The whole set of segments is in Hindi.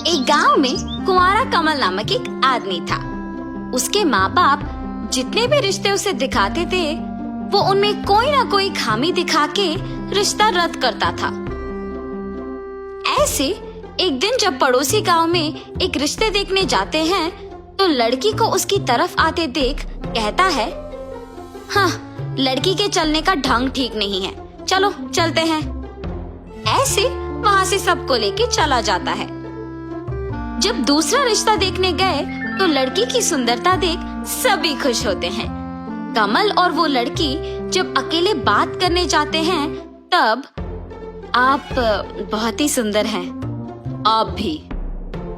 एक गांव में कुंवारा कमल नामक एक आदमी था। उसके माँ बाप जितने भी रिश्ते उसे दिखाते थे वो उनमें कोई ना कोई खामी दिखा के रिश्ता रद्द करता था। ऐसे एक दिन जब पड़ोसी गांव में एक रिश्ते देखने जाते हैं तो लड़की को उसकी तरफ आते देख कहता है, हाँ, लड़की के चलने का ढंग ठीक नहीं है, चलो चलते हैं। ऐसे वहाँ से सबको लेके चला जाता है। जब दूसरा रिश्ता देखने गए तो लड़की की सुंदरता देख सभी खुश होते हैं। कमल और वो लड़की जब अकेले बात करने जाते हैं तब, आप बहुत ही सुंदर हैं, आप भी।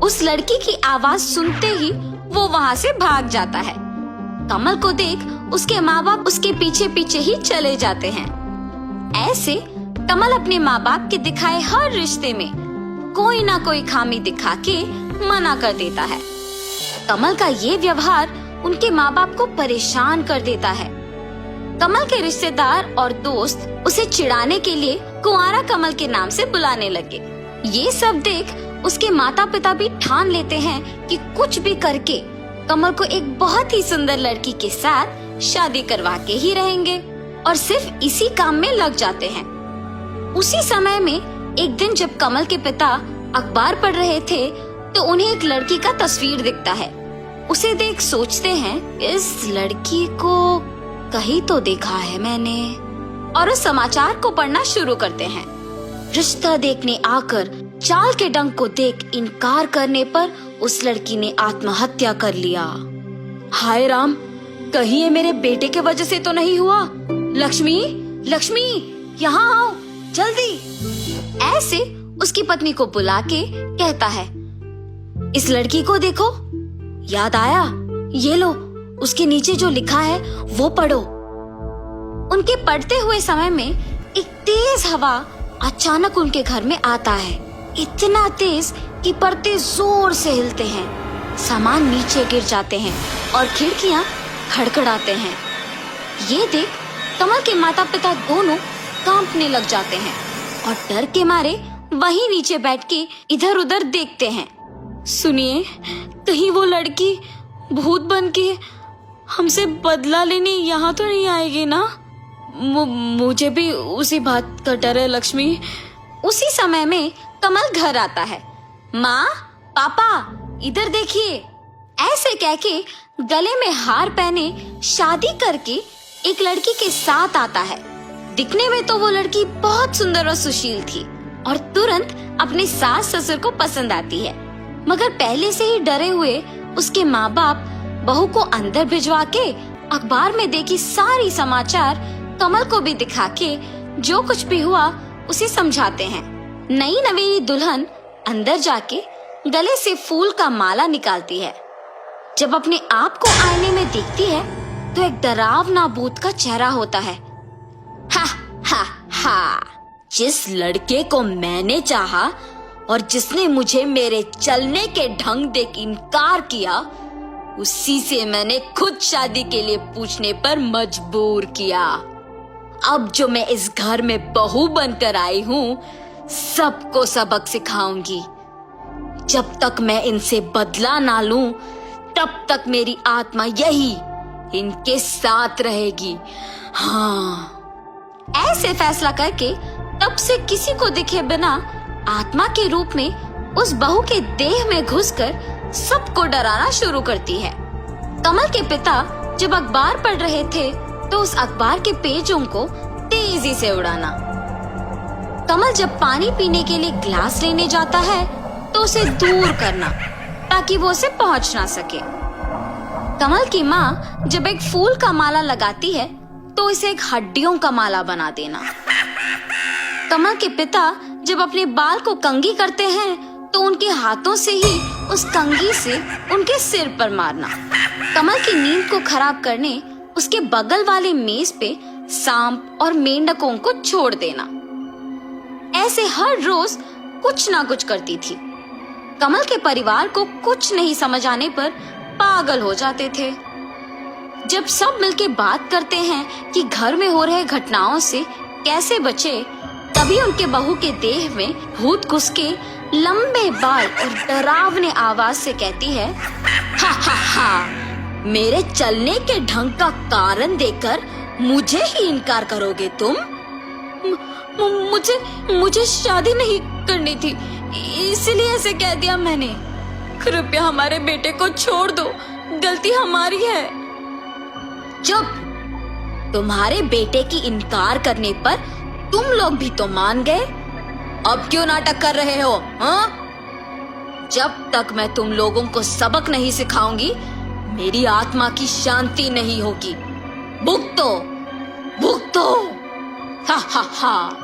उस लड़की की आवाज सुनते ही वो वहाँ से भाग जाता है। कमल को देख उसके माँ बाप उसके पीछे पीछे ही चले जाते हैं। ऐसे कमल अपने माँ बाप के दिखाए हर रिश्ते में कोई ना कोई खामी दिखा के मना कर देता है। कमल का ये व्यवहार उनके माँ बाप को परेशान कर देता है। कमल के रिश्तेदार और दोस्त उसे चिढ़ाने के लिए कुंवारा कमल के नाम से बुलाने लगे। ये सब देख उसके माता पिता भी ठान लेते हैं कि कुछ भी करके कमल को एक बहुत ही सुंदर लड़की के साथ शादी करवा के ही रहेंगे और सिर्फ इसी काम में लग जाते हैं। उसी समय में एक दिन जब कमल के पिता अखबार पढ़ रहे थे तो उन्हें एक लड़की का तस्वीर दिखता है। उसे देख सोचते हैं, इस लड़की को कहीं तो देखा है मैंने, और उस समाचार को पढ़ना शुरू करते हैं। रिश्ता देखने आकर चाल के डंक को देख इनकार करने पर उस लड़की ने आत्महत्या कर लिया। हाय राम, कहीं ये मेरे बेटे के वजह से तो नहीं हुआ। लक्ष्मी, लक्ष्मी, यहाँ आओ जल्दी। ऐसे उसकी पत्नी को बुला के कहता है, इस लड़की को देखो, याद आया, ये लो, उसके नीचे जो लिखा है वो पढ़ो। उनके पढ़ते हुए समय में एक तेज हवा अचानक उनके घर में आता है। इतना तेज कि पर्दे जोर से हिलते हैं, सामान नीचे गिर जाते हैं और खिड़कियां खड़खड़ाते हैं। ये देख कमल के माता पिता दोनों कांपने लग जाते हैं और डर के मारे वहीं नीचे बैठ के इधर उधर देखते हैं। सुनिए, कहीं वो लड़की भूत बन के हमसे बदला लेने यहाँ तो नहीं आएगी ना? मुझे भी उसी बात का डर है लक्ष्मी। उसी समय में कमल घर आता है। माँ, पापा, इधर देखिए। ऐसे कह के गले में हार पहने शादी करके एक लड़की के साथ आता है। दिखने में तो वो लड़की बहुत सुंदर और सुशील थी और तुरंत अपने सास ससुर को पसंद आती है, मगर पहले से ही डरे हुए उसके माँ बाप बहू को अंदर भिजवा के अखबार में देखी सारी समाचार कमल को भी दिखा के जो कुछ भी हुआ उसे समझाते हैं। नई नवेली दुल्हन अंदर जाके गले से फूल का माला निकालती है। जब अपने आप को आईने में देखती है तो एक डरावना भूत का चेहरा होता है। हा हा हा, जिस लड़के को मैंने चाहा और जिसने मुझे मेरे चलने के ढंग देख इनकार किया, उसी से मैंने खुद शादी के लिए पूछने पर मजबूर किया। अब जो मैं इस घर में बहू बनकर आई हूँ, सबको सबक सिखाऊंगी। जब तक मैं इनसे बदला ना लूं, तब तक मेरी आत्मा यही इनके साथ रहेगी। हाँ। ऐसे फैसला करके तब से किसी को दिखे बिना आत्मा के रूप में उस बहू के देह में घुसकर सबको डराना शुरू करती है। कमल के पिता जब अखबार पढ़ रहे थे तो उस अखबार के पेजों को तेजी से उड़ाना। कमल जब पानी पीने के लिए ग्लास लेने जाता है तो उसे दूर करना ताकि वो उसे पहुंच ना सके। कमल की माँ जब एक फूल का माला लगाती है तो इसे एक हड्डियों का माला बना देना। कमल के पिता जब अपने बाल को कंघी करते हैं तो उनके हाथों से ही उस कंघी से उनके सिर पर मारना। कमल की नींद को खराब करने उसके बगल वाले मेज पे सांप और मेंढकों को छोड़ देना। ऐसे हर रोज कुछ ना कुछ करती थी। कमल के परिवार को कुछ नहीं समझ आने पर पागल हो जाते थे। जब सब मिलके बात करते हैं कि घर में हो रहे घटनाओं से कैसे बचे, तभी उनके बहू के देह में भूत घुस के लंबे बाल और डरावने आवाज से कहती है, हा हा हा, मेरे चलने के ढंग का कारण देकर मुझे ही इनकार करोगे तुम? मुझे शादी नहीं करनी थी, इसलिए ऐसे कह दिया मैंने। कृपया हमारे बेटे को छोड़ दो, गलती हमारी है। चुप! तुम्हारे बेटे की इनकार करने पर तुम लोग भी तो मान गए। अब क्यों नाटक कर रहे हो? हाँ? जब तक मैं तुम लोगों को सबक नहीं सिखाऊंगी, मेरी आत्मा की शांति नहीं होगी। भुगतो, भुगतो! हा हा हा।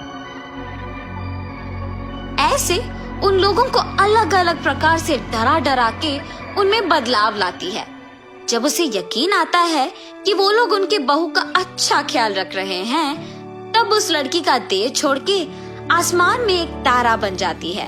ऐसे उन लोगों को अलग अलग प्रकार से डरा डरा के उनमें बदलाव लाती है। जब उसे यकीन आता है कि वो लोग उनके बहू का अच्छा ख्याल रख रहे हैं, तब उस लड़की का देह छोड़ के आसमान में एक तारा बन जाती है।